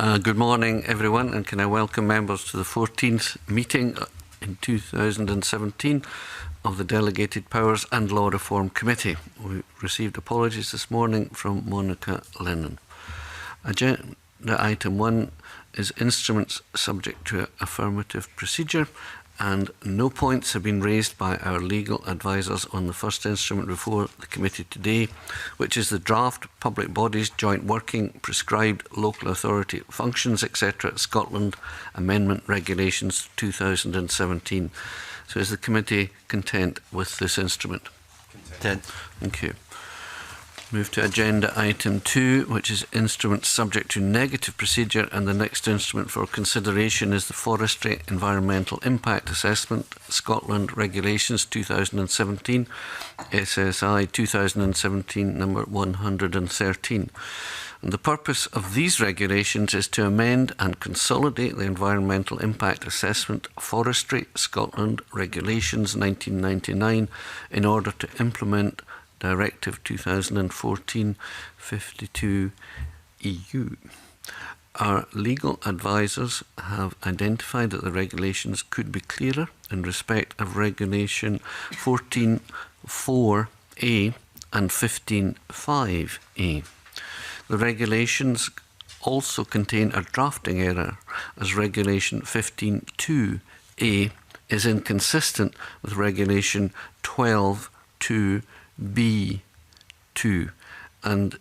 Good morning, everyone, and can I welcome members to the 14th meeting in 2017 of the Delegated Powers and Law Reform Committee. We received apologies this morning from Monica Lennon. Agenda item 1 is instruments subject to affirmative procedure, and no points have been raised by our legal advisors on the first instrument before the committee today, which is the draft Public Bodies Joint Working Prescribed Local Authority Functions, etc. Scotland Amendment Regulations 2017. So is the committee content with this instrument? Content. Thank you. Move to agenda item 2, which is instruments subject to negative procedure, and the next instrument for consideration is the Forestry Environmental Impact Assessment Scotland Regulations 2017, SSI 2017 number 113. And the purpose of these regulations is to amend and consolidate the Environmental Impact Assessment Forestry Scotland Regulations 1999 in order to implement Directive 2014-52 EU. Our legal advisors have identified that the regulations could be clearer in respect of Regulation 14.4a and 15.5a. The regulations also contain a drafting error, as Regulation 15.2a is inconsistent with Regulation 12.2b2, and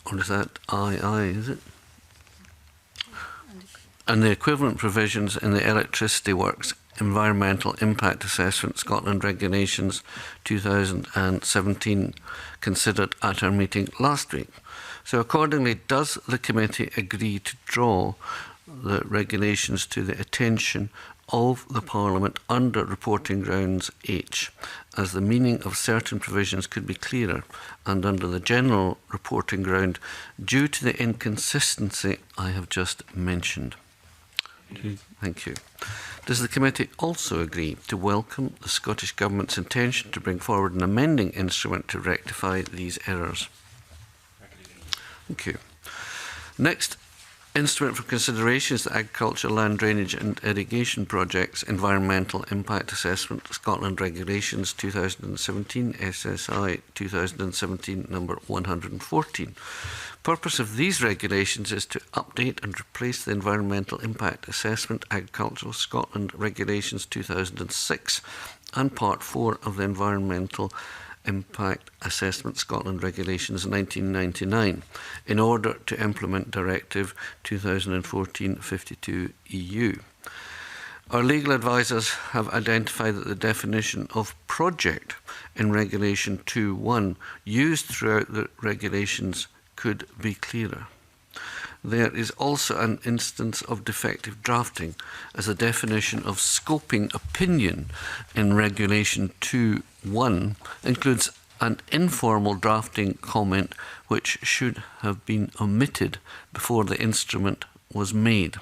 or is that II, is it? And the equivalent provisions in the Electricity Works Environmental Impact Assessment Scotland Regulations 2017 considered at our meeting last week. So accordingly, does the committee agree to draw the regulations to the attention of the Parliament under reporting grounds H, as the meaning of certain provisions could be clearer, and under the general reporting ground due to the inconsistency I have just mentioned? Thank you. Does the committee also agree to welcome the Scottish Government's intention to bring forward an amending instrument to rectify these errors? Thank you. Next instrument for consideration is the Agriculture, Land Drainage and Irrigation Projects Environmental Impact Assessment Scotland Regulations 2017, SSI 2017 number 114. Purpose of these regulations is to update and replace the Environmental Impact Assessment Agricultural Scotland Regulations 2006 and Part 4 of the Environmental Impact Assessment Scotland Regulations 1999 in order to implement Directive 2014-52 EU. Our legal advisors have identified that the definition of project in Regulation 2.1 used throughout the regulations could be clearer. There is also an instance of defective drafting, as the definition of scoping opinion in Regulation 2.1 includes an informal drafting comment which should have been omitted before the instrument was made.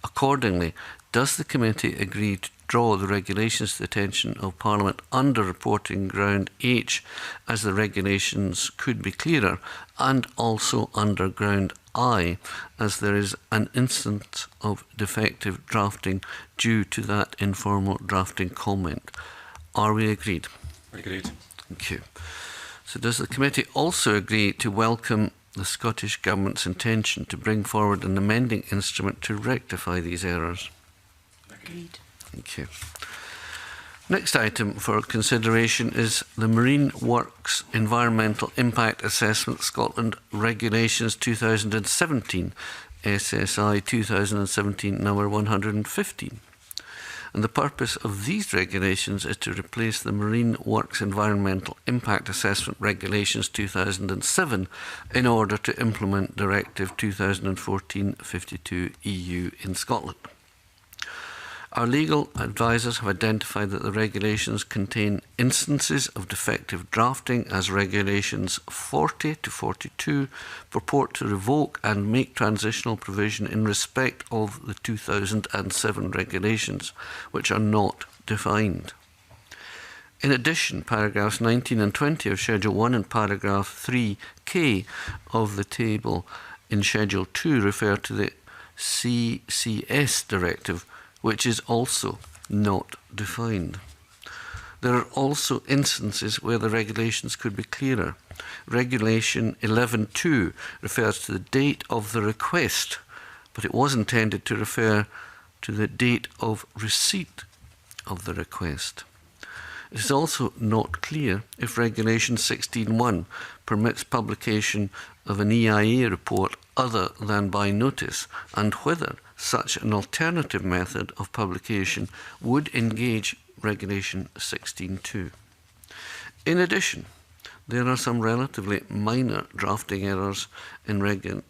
Accordingly, does the committee agree to draw the regulations to the attention of Parliament under reporting ground H, as the regulations could be clearer, and also under ground I, as there is an instance of defective drafting due to that informal drafting comment? Are we agreed? Agreed. Thank you. So does the committee also agree to welcome the Scottish Government's intention to bring forward an amending instrument to rectify these errors? Agreed. Thank you. Next item for consideration is the Marine Works Environmental Impact Assessment Scotland Regulations 2017, SSI 2017 number 115. And the purpose of these regulations is to replace the Marine Works Environmental Impact Assessment Regulations 2007 in order to implement Directive 2014-52 EU in Scotland. Our legal advisors have identified that the regulations contain instances of defective drafting, as Regulations 40 to 42 purport to revoke and make transitional provision in respect of the 2007 regulations, which are not defined. In addition, paragraphs 19 and 20 of Schedule 1 and paragraph 3K of the table in Schedule 2 refer to the CCS directive, which is also not defined. There are also instances where the regulations could be clearer. Regulation 11.2 refers to the date of the request, but it was intended to refer to the date of receipt of the request. It is also not clear if Regulation 16.1 permits publication of an EIA report other than by notice, and whether such an alternative method of publication would engage Regulation 16.2. In addition, there are some relatively minor drafting errors in relation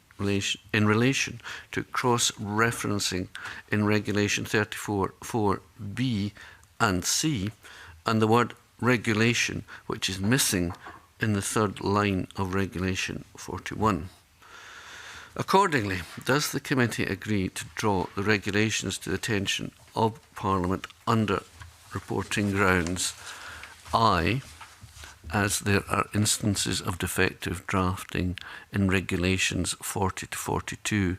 to cross-referencing in Regulation 34.4b and c, and the word regulation, which is missing in the third line of Regulation 41. Accordingly, does the committee agree to draw the regulations to the attention of Parliament under reporting grounds I, as there are instances of defective drafting in Regulations 40 to 42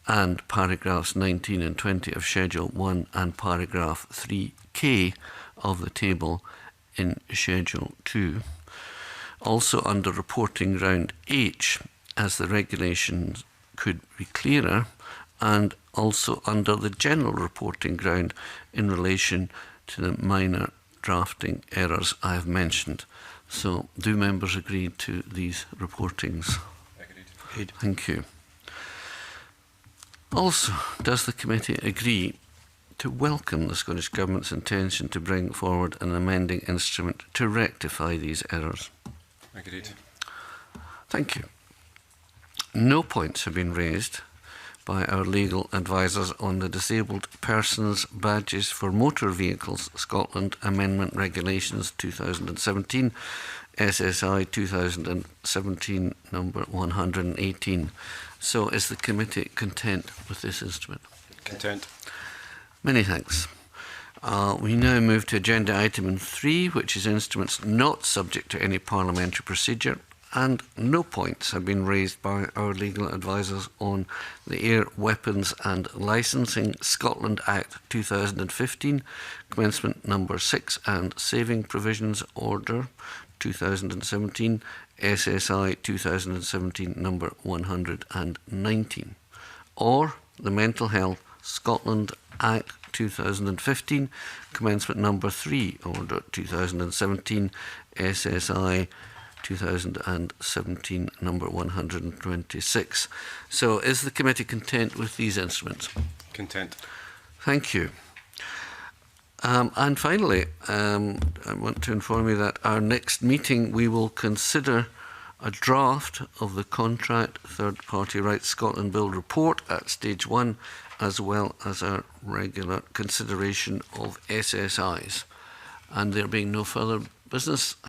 and paragraphs 19 and 20 of Schedule 1 and paragraph 3K of the table in Schedule 2. Also under reporting ground H, as the regulations could be clearer, and also under the general reporting ground in relation to the minor drafting errors I have mentioned. So, do members agree to these reportings? Agreed. Thank you. Also, does the committee agree to welcome the Scottish Government's intention to bring forward an amending instrument to rectify these errors? Agreed. Thank you. No points have been raised by our legal advisers on the Disabled Persons Badges for Motor Vehicles Scotland Amendment Regulations 2017, SSI 2017 number 118. So is the committee content with this instrument? Content. Many thanks. We now move to agenda item 3, which is instruments not subject to any parliamentary procedure, and no points have been raised by our legal advisers on the Air Weapons and Licensing Scotland Act 2015, Commencement number 6 and Saving Provisions Order 2017, SSI 2017 number 119, or the Mental Health Scotland Act 2015, Commencement number 3, Order 2017, SSI 2017 number 126. So is the committee content with these instruments? Content. Thank you. And finally, I want to inform you that our next meeting we will consider a draft of the Contract Third Party Rights Scotland Bill report at stage 1, as well as our regular consideration of SSIs. And there being no further business,